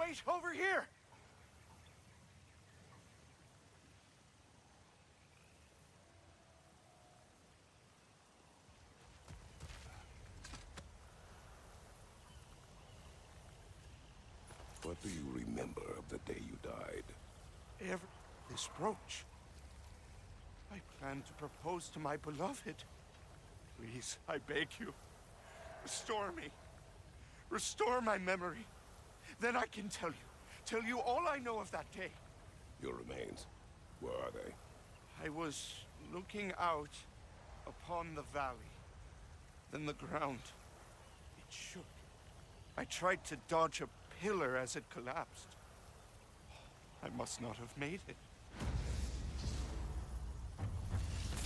Wait, over here! What do you remember of the day you died? This brooch. I plan to propose to my beloved. Please, I beg you, restore me. Restore my memory. Then I can tell you all I know of that day. Your remains, where are they? I was looking out upon the valley. Then the ground, it shook. I tried to dodge a pillar as it collapsed. I must not have made it.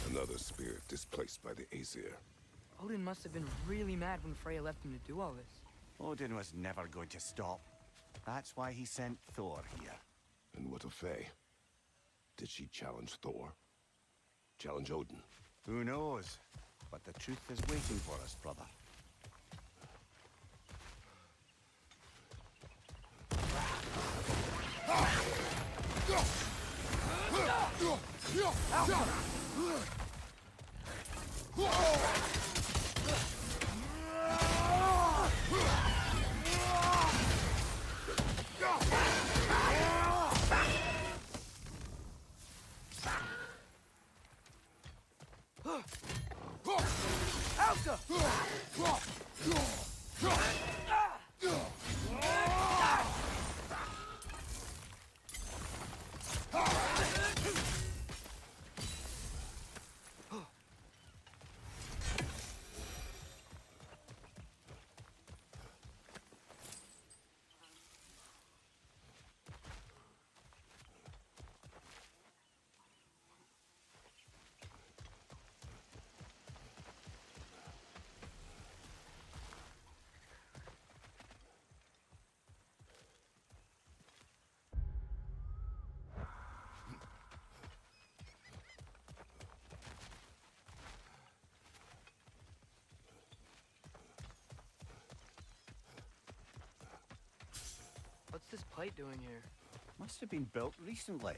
Another spirit displaced by the Aesir. Odin must have been really mad when Freya left him to do all this. Odin was never going to stop. That's why he sent Thor here. And what of Faye? Did she challenge Thor? Challenge Odin? Who knows? But the truth is waiting for us, brother. What's this pipe doing here? Must have been built recently.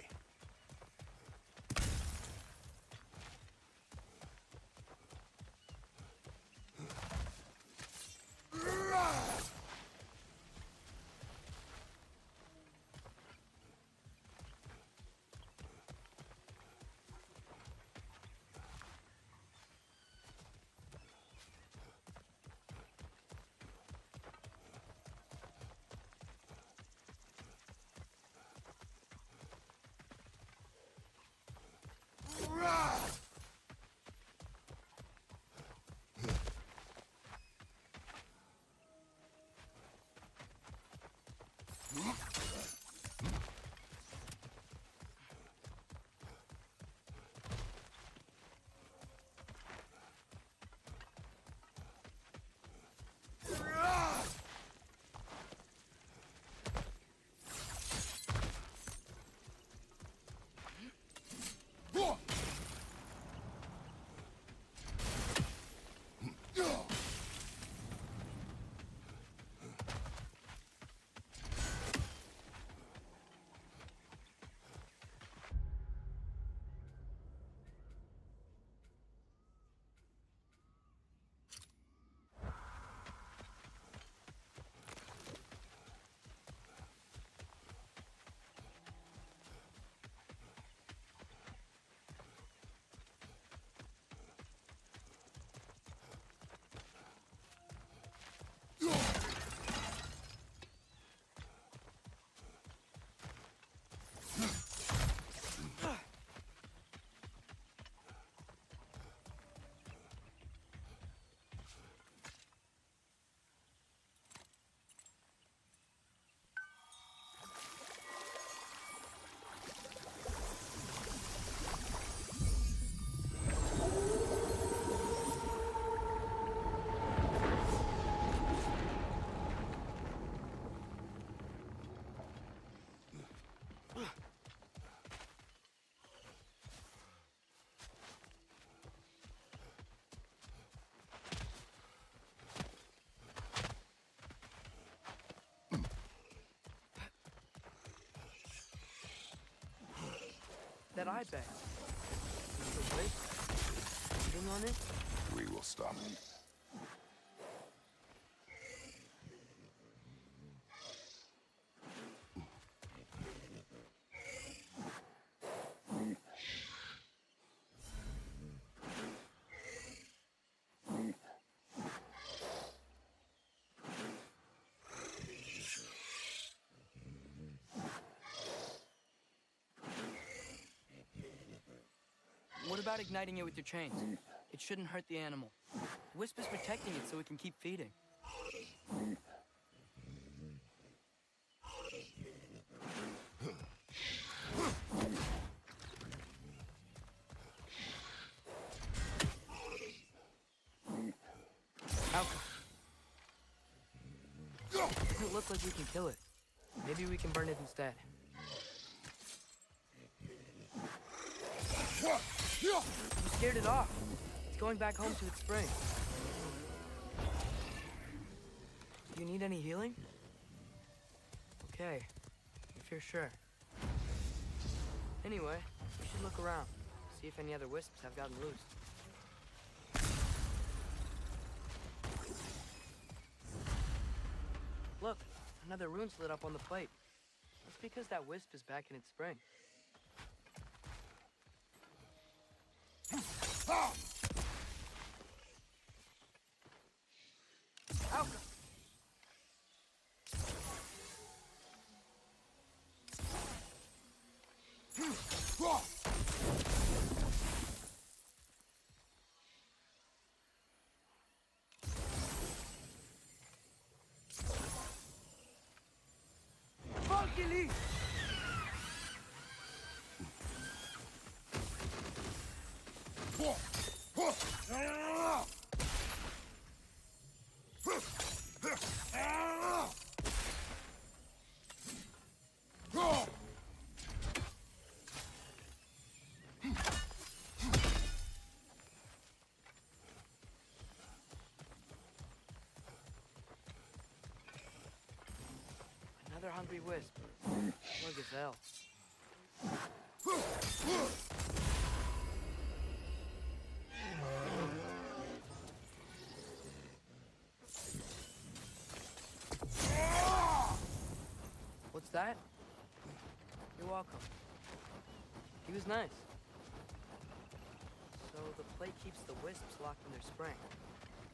that eye bag. The wisp sitting on it? We will stop it. What about igniting it with your chains? It shouldn't hurt the animal. Wisp is protecting it so it can keep feeding. Alka. Doesn't look like we can kill it. Maybe we can burn it instead. You scared it off. It's going back home to its spring. Do you need any healing? Okay, if you're sure. Anyway, we should look around, see if any other wisps have gotten loose. Look, another rune's lit up on the plate. That's because that wisp is back in its spring. Alka! Valkyrie! Another hungry wisp. Or gazelle. What's that? You're welcome. He was nice. So the plate keeps the wisps locked in their spring.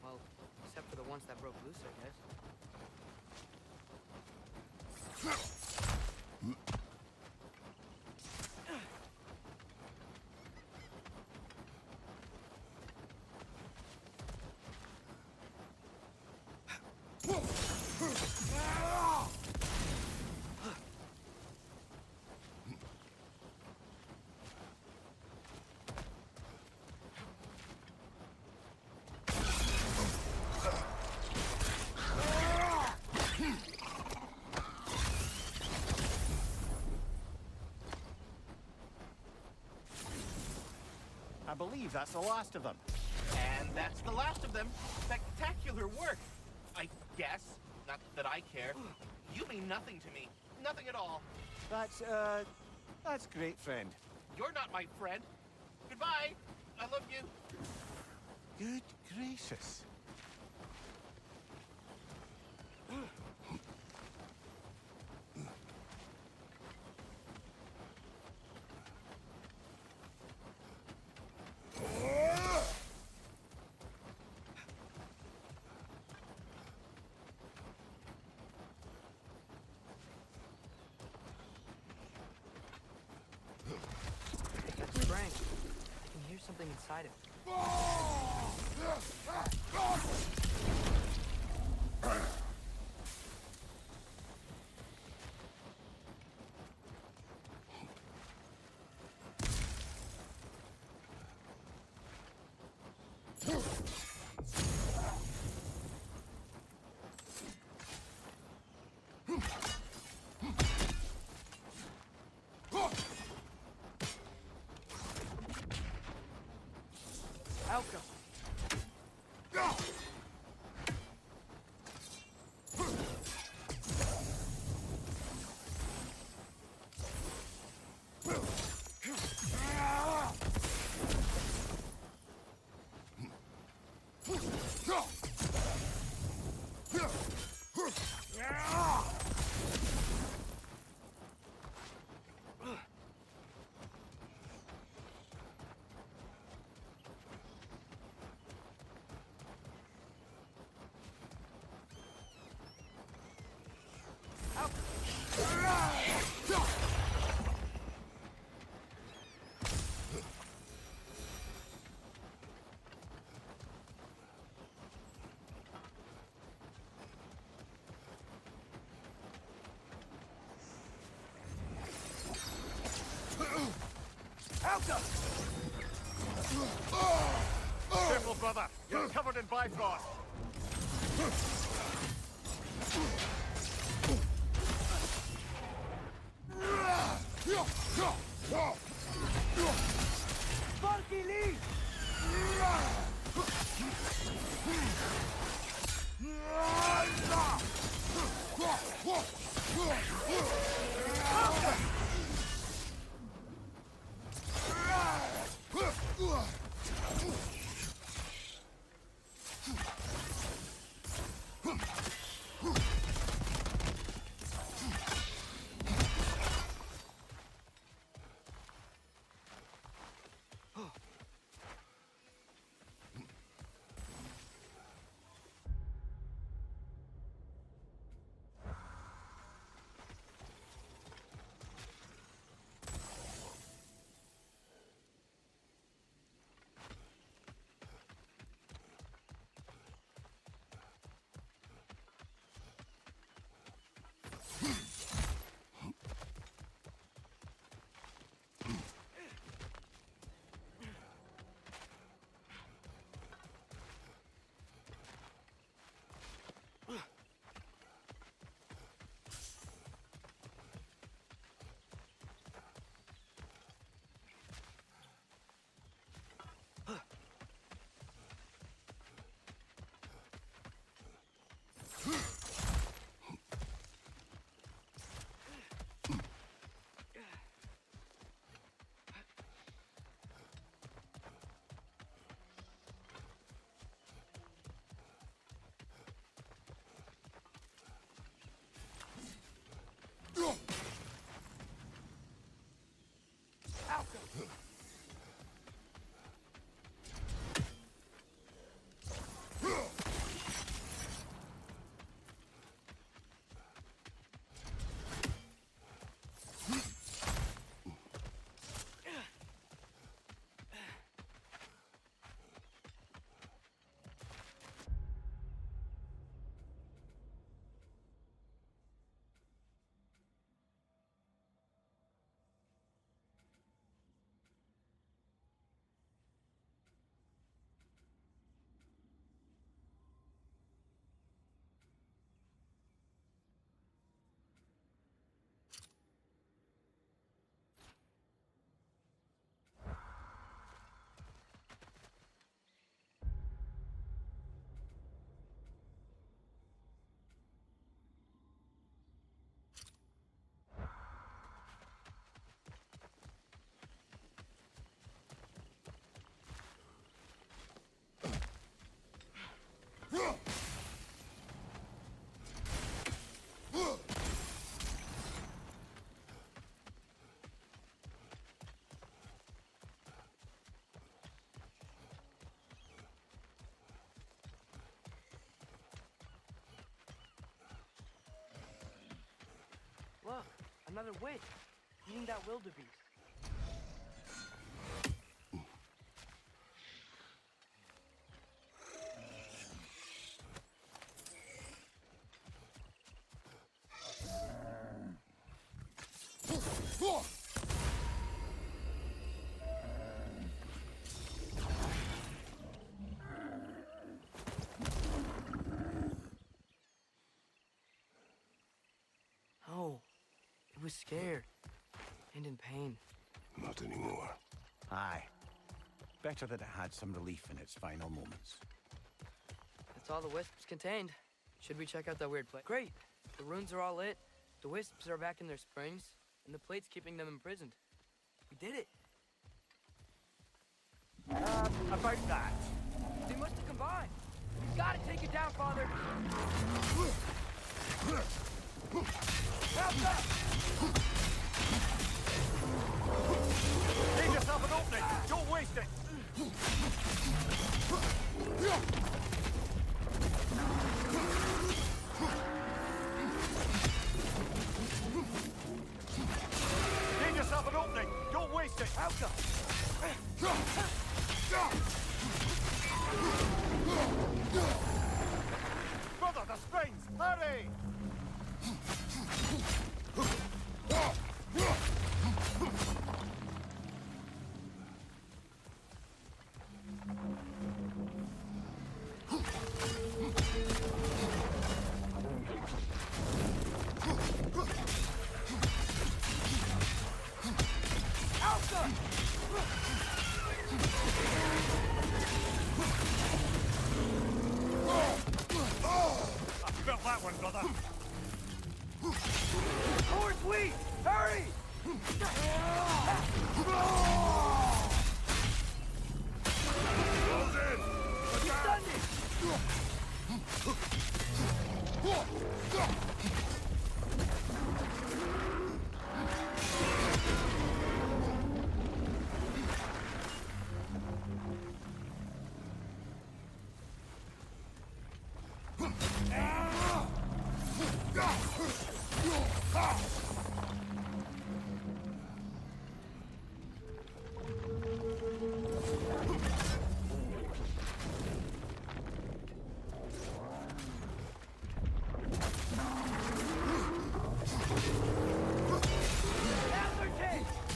Well, except for the ones that broke loose, I guess. I believe that's the last of them. And that's the last of them. Spectacular work, I guess. Not that I care. You mean nothing to me. Nothing at all. That's great, friend. You're not my friend. Goodbye. I love you. Good gracious. That's Frank. I can hear something inside him. Alka! Careful, brother. You're covered in bifrost. Sparky Lee! Look, another witch, eating that wildebeest. Oh, it was scared and in pain. Not anymore. Aye. Better that it had some relief in its final moments. That's all the wisps contained. Should we check out that weird place? Great. The runes are all lit. The wisps are back in their springs, and the plate's keeping them imprisoned. We did it. About that. They must have combined. We've got to take it down, Father. Help us! Give yourself an opening. Don't waste it. Give yourself an opening. Don't waste it. Help us. Brother, the springs! Hurry!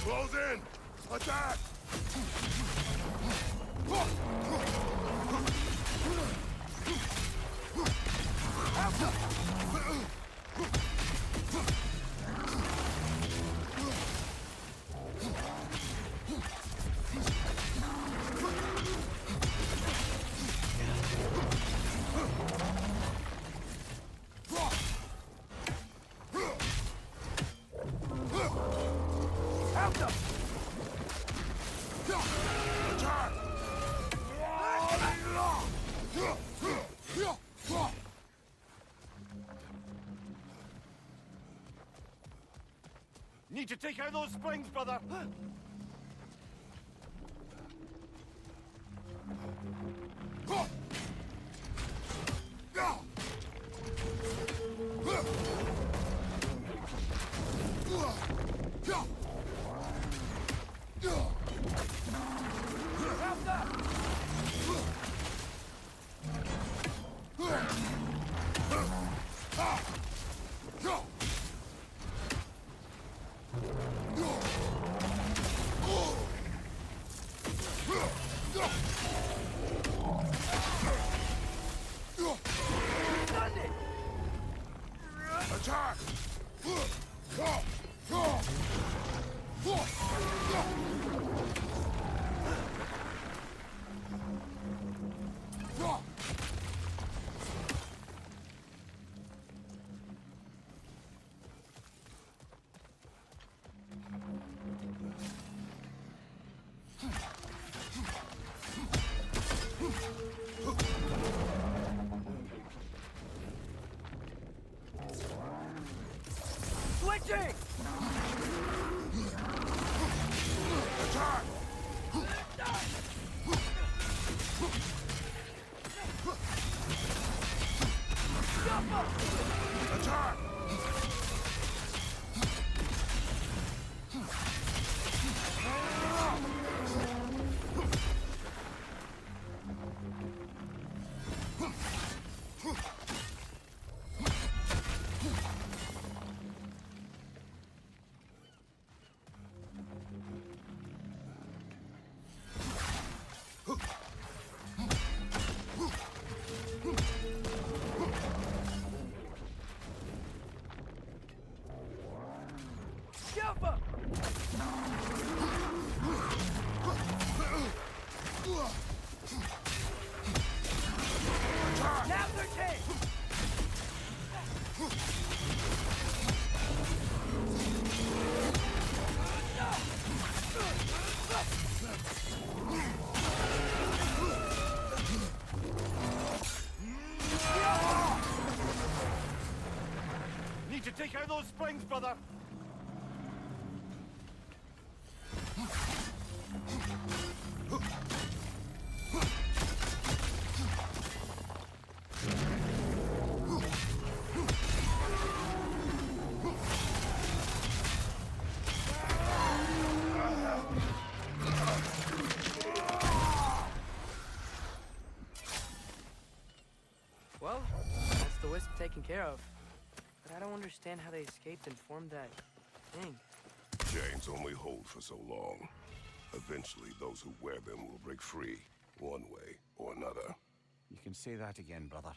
Close in! Attack! Need to take out those springs, brother! Attack! Switching! Attack! Attack! Jumper! Now they're taken! Need to take out those springs, brother! Well, that's the wisp taken care of. But I don't understand how they escaped and formed that thing. Chains only hold for so long. Eventually, those who wear them will break free, one way or another. You can say that again, brother.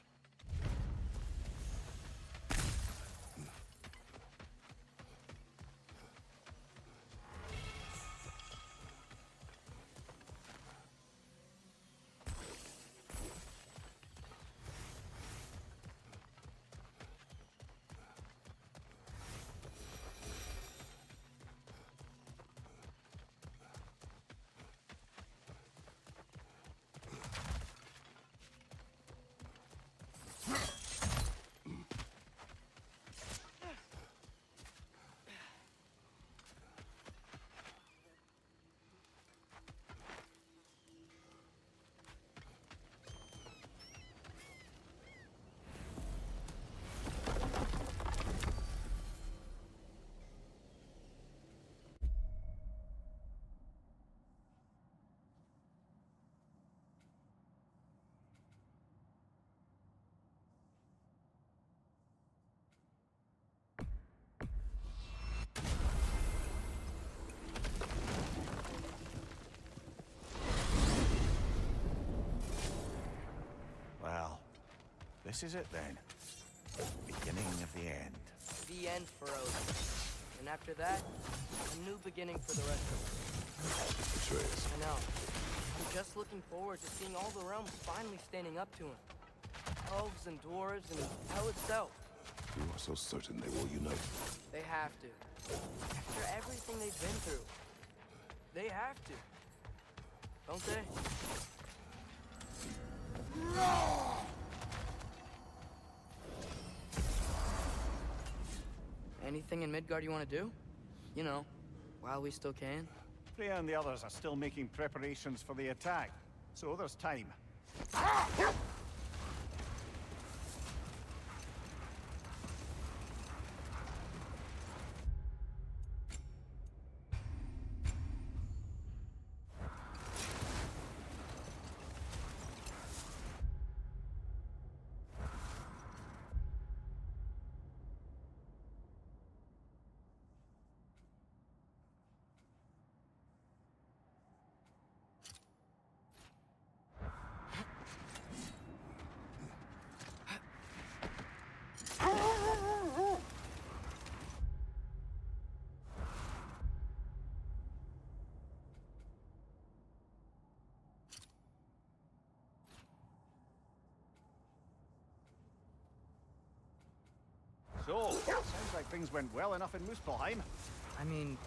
This is it then. Beginning of the end. The end for Odin. And after that, a new beginning for the rest of us. Atreus. I know. I'm just looking forward to seeing all the realms finally standing up to him. Elves and dwarves and hell itself. You are so certain they will unite. They have to. After everything they've been through. They have to. Don't they? Anything in Midgard you want to do? You know, while we still can. Freya and the others are still making preparations for the attack, so there's time. So, sounds like things went well enough in Muspelheim. I mean,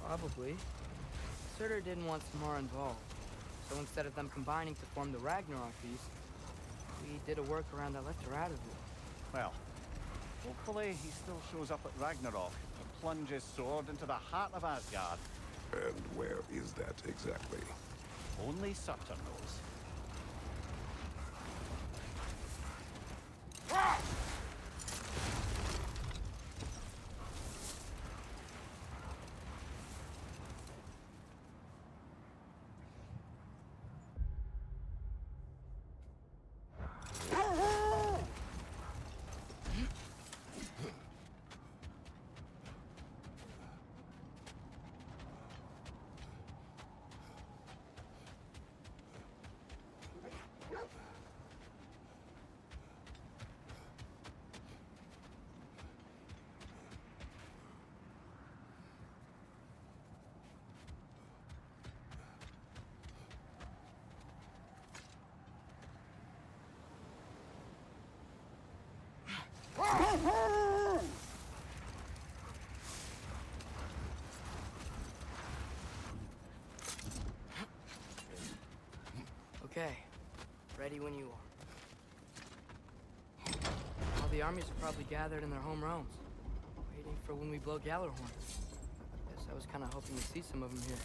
probably. Surtur didn't want Samara involved. So instead of them combining to form the Ragnarok beast, we did a workaround that left her out of it. Well, hopefully he still shows up at Ragnarok to plunge his sword into the heart of Asgard. And where is that exactly? Only Surtur knows. Okay, ready when you are. All the armies are probably gathered in their home realms, waiting for when we blow Gjallarhorn. Guess I was kind of hoping to see some of them here.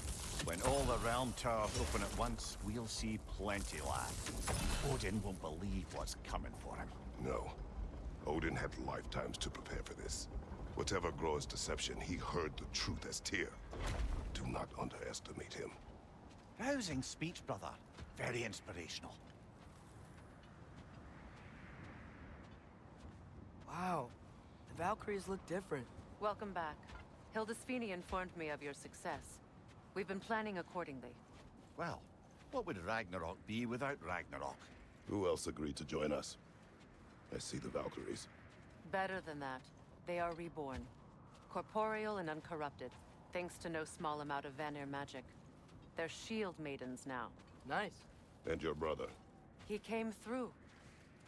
When all the realm towers open at once, we'll see plenty, lad. Odin won't believe what's coming for him. No. Odin had lifetimes to prepare for this. Whatever Groa's deception, he heard the truth as Tyr. Do not underestimate him. Rousing speech, brother. Very inspirational. Wow, the Valkyries look different. Welcome back. Hildisvini informed me of your success. We've been planning accordingly. Well, what would Ragnarok be without Ragnarok? Who else agreed to join us? I see the Valkyries. Better than that. They are reborn. Corporeal and uncorrupted, thanks to no small amount of Vanir magic. They're shield maidens now. Nice. And your brother. He came through.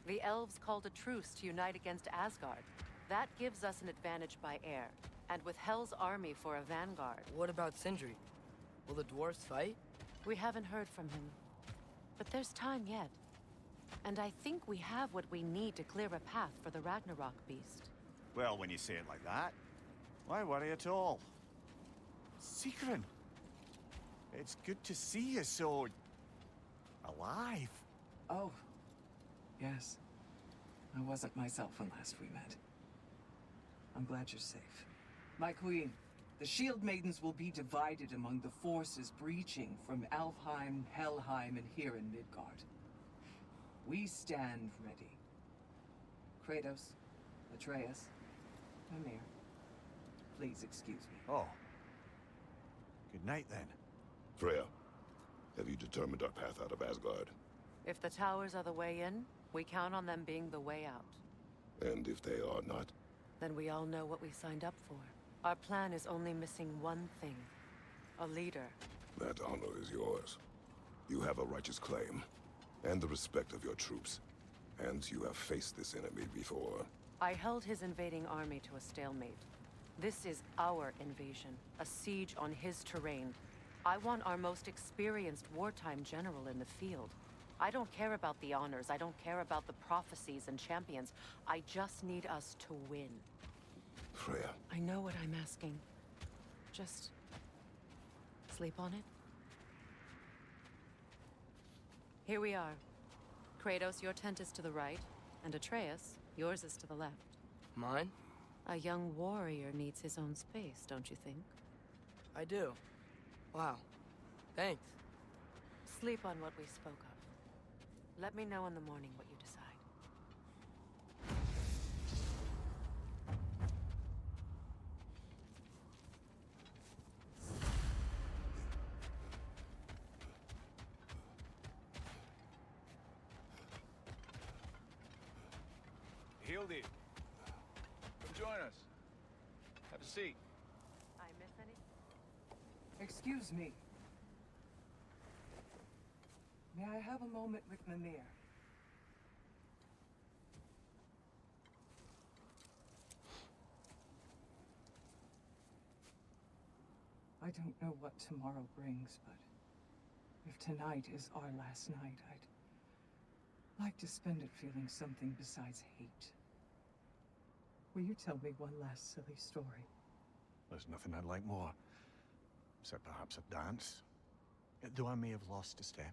The elves called a truce to unite against Asgard. That gives us an advantage by air, and with Hell's army for a vanguard. What about Sindri? Will the dwarves fight? We haven't heard from him. But there's time yet. And I think we have what we need to clear a path for the Ragnarok beast. Well, when you say it like that, why worry at all? Sigrun! It's good to see you so... alive. Oh, yes. I wasn't myself when last we met. I'm glad you're safe. My queen, the Shield Maidens will be divided among the forces breaching from Alfheim, Helheim, and here in Midgard. We stand ready. Kratos, Atreus, Mimir, please excuse me. Oh. Good night, then. Freya, have you determined our path out of Asgard? If the towers are the way in, We count on them being the way out. And if they are not? Then we all know what we signed up for. Our plan is only missing one thing. A leader. That honor is yours. You have a righteous claim, and the respect of your troops. And you have faced this enemy before. I held his invading army to a stalemate. This is our invasion, a siege on his terrain. I want our most experienced wartime general in the field. I don't care about the honors, I don't care about the prophecies and champions. I just need us to win. Freya. I know what I'm asking. Just sleep on it. Here we are. Kratos, your tent is to the right, and Atreus, yours is to the left. Mine? A young warrior needs his own space, don't you think? I do. Wow. Thanks. Sleep on what we spoke of. Let me know in the morning what you decide. Hildy, come join us. Have a seat. I miss any? Excuse me. May I have a moment with Mimir? I don't know what tomorrow brings, but if tonight is our last night, I'd like to spend it feeling something besides hate. Will you tell me one last silly story? There's nothing I'd like more. Except perhaps a dance. Though I may have lost a step.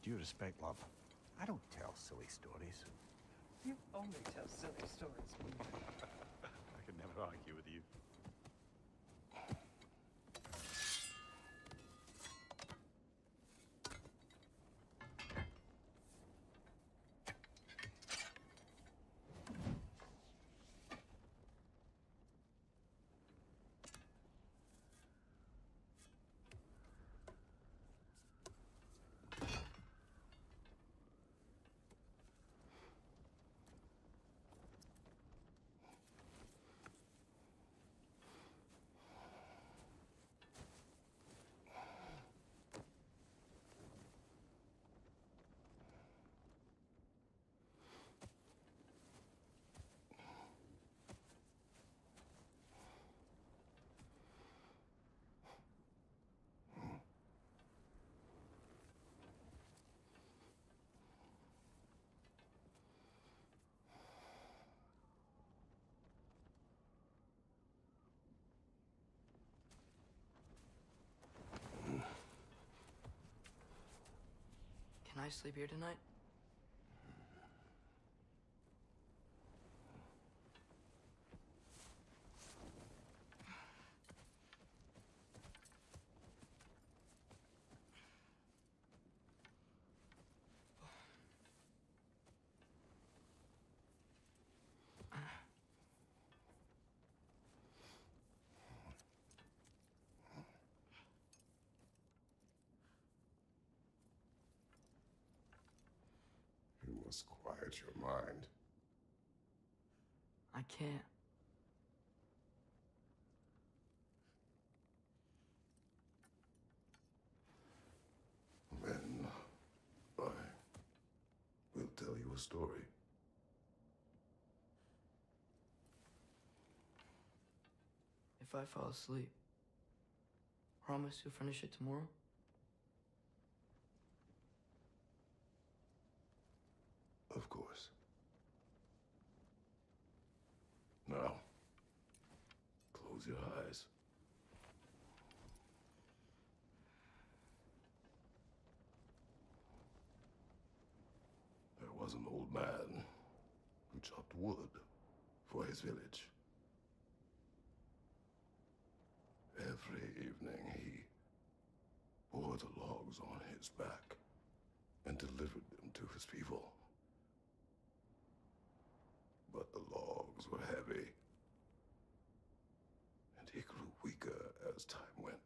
Due respect, love, I don't tell silly stories. You only tell silly stories, Mimir. I could never argue with you. Can I sleep here tonight? You must quiet your mind. I can't. Then I will tell you a story. If I fall asleep, promise you'll finish it tomorrow? Of course. Now, close your eyes. There was an old man who chopped wood for his village. Every evening he bore the logs on his back and delivered them to his people. But the logs were heavy, and he grew weaker as time went.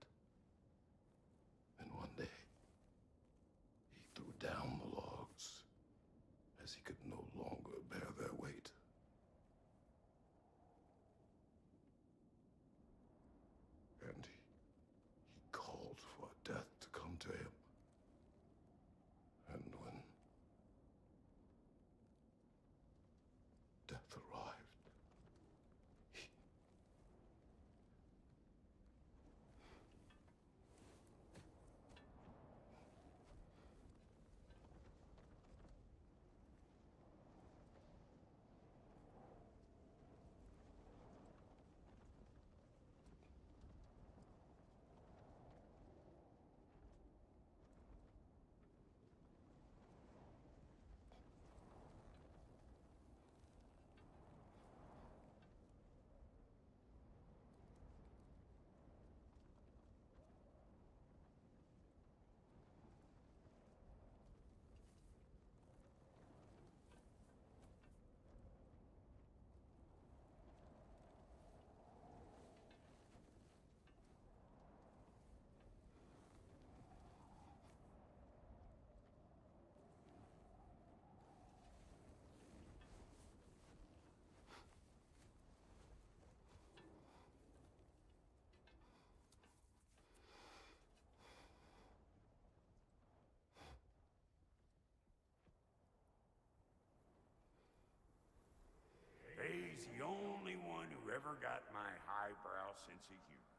only one who ever got my highbrow sense of humor.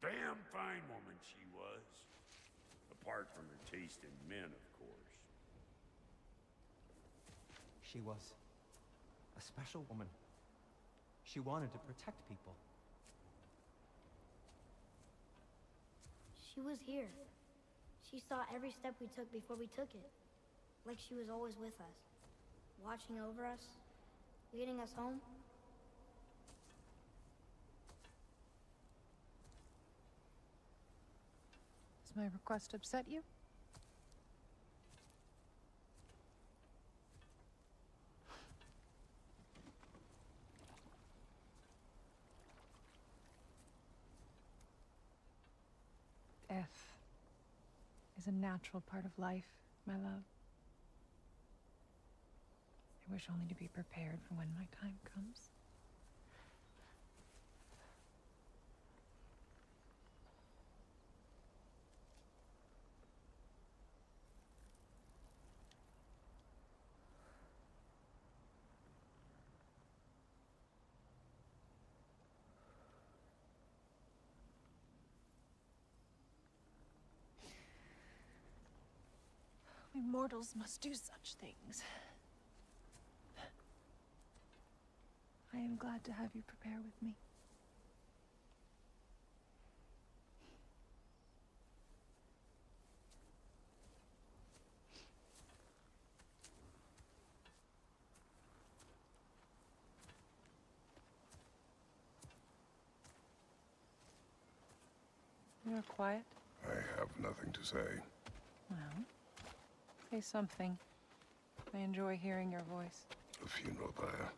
Damn fine woman she was. Apart from her taste in men, of course. She was a special woman. She wanted to protect people. She was here. She saw every step we took before we took it. Like she was always with us. Watching over us. Leading us home. Does my request upset you? Death is a natural part of life, my love. I wish only to be prepared for when my time comes. We mortals must do such things. I am glad to have you prepare with me. You're quiet. I have nothing to say. Well, say something. I enjoy hearing your voice. A funeral pyre.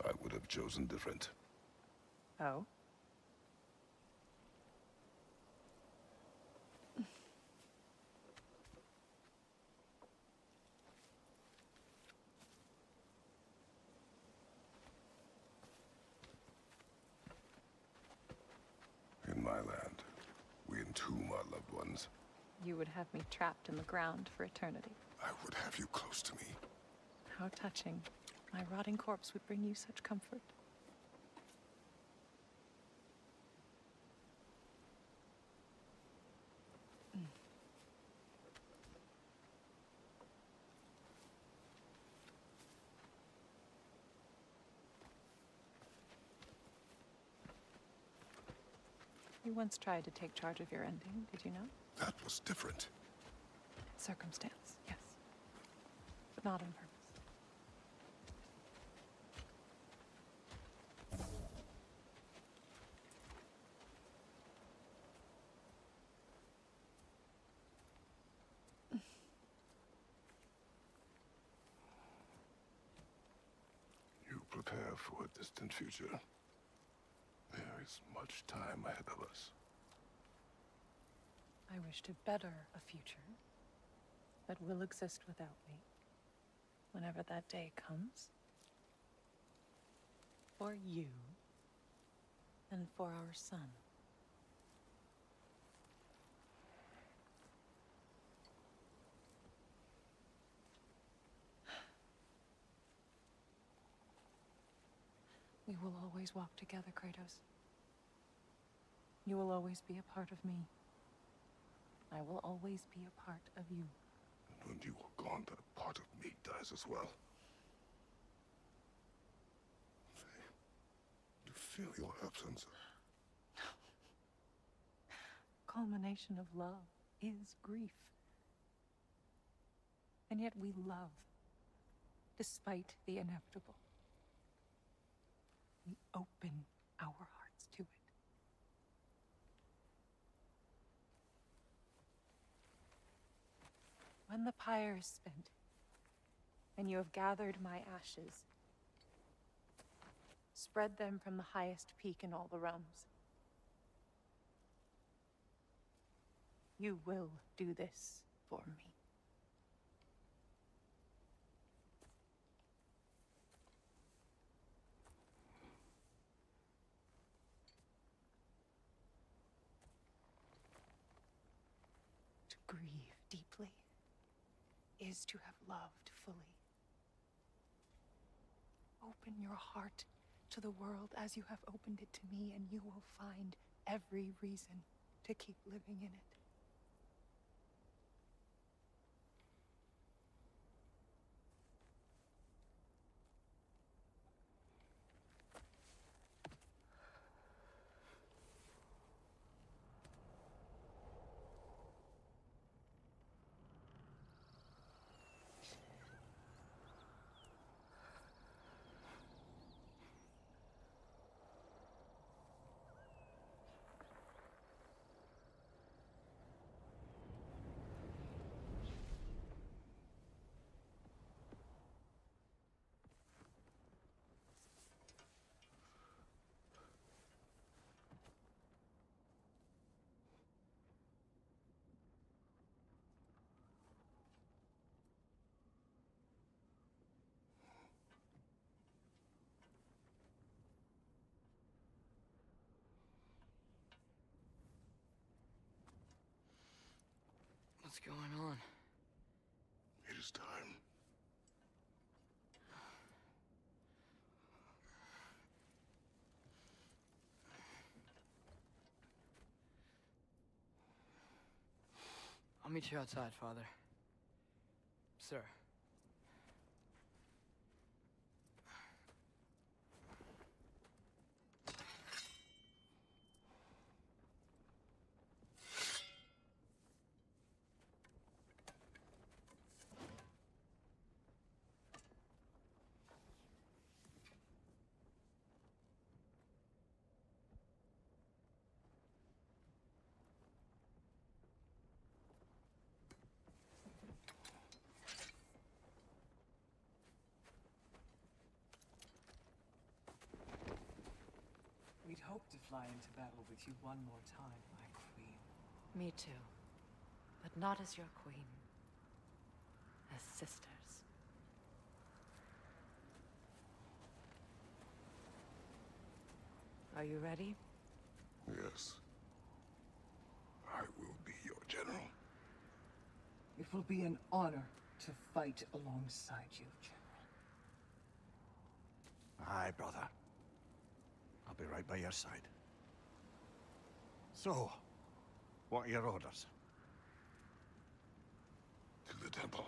I would have chosen different. Oh? In my land, we entomb our loved ones. You would have me trapped in the ground for eternity. I would have you close to me. How touching. My rotting corpse would bring you such comfort. You once tried to take charge of your ending, did you know? That was different. Circumstance, yes. But not on purpose. You prepare for a distant future. There is much time ahead of us. I wish to better a future that will exist without me, whenever that day comes. For you, and for our son. We will always walk together, Kratos. You will always be a part of me. I will always be a part of you. And when you are gone, that part of me dies as well. You feel your absence. Culmination of love is grief. And yet we love, despite the inevitable. We open our hearts to it. When the pyre is spent, and you have gathered my ashes, spread them from the highest peak in all the realms. You will do this for me. To grieve deeply is to have loved fully. Open your heart to the world as you have opened it to me, and you will find every reason to keep living in it. What's going on? It is time. I'll meet you outside, Father. Sir. We'd hoped to fly into battle with you one more time, my queen. Me too. But not as your queen. As sisters. Are you ready? Yes. I will be your general. It will be an honor to fight alongside you, General. Aye, brother. I'll be right by your side. So, what are your orders? To the temple.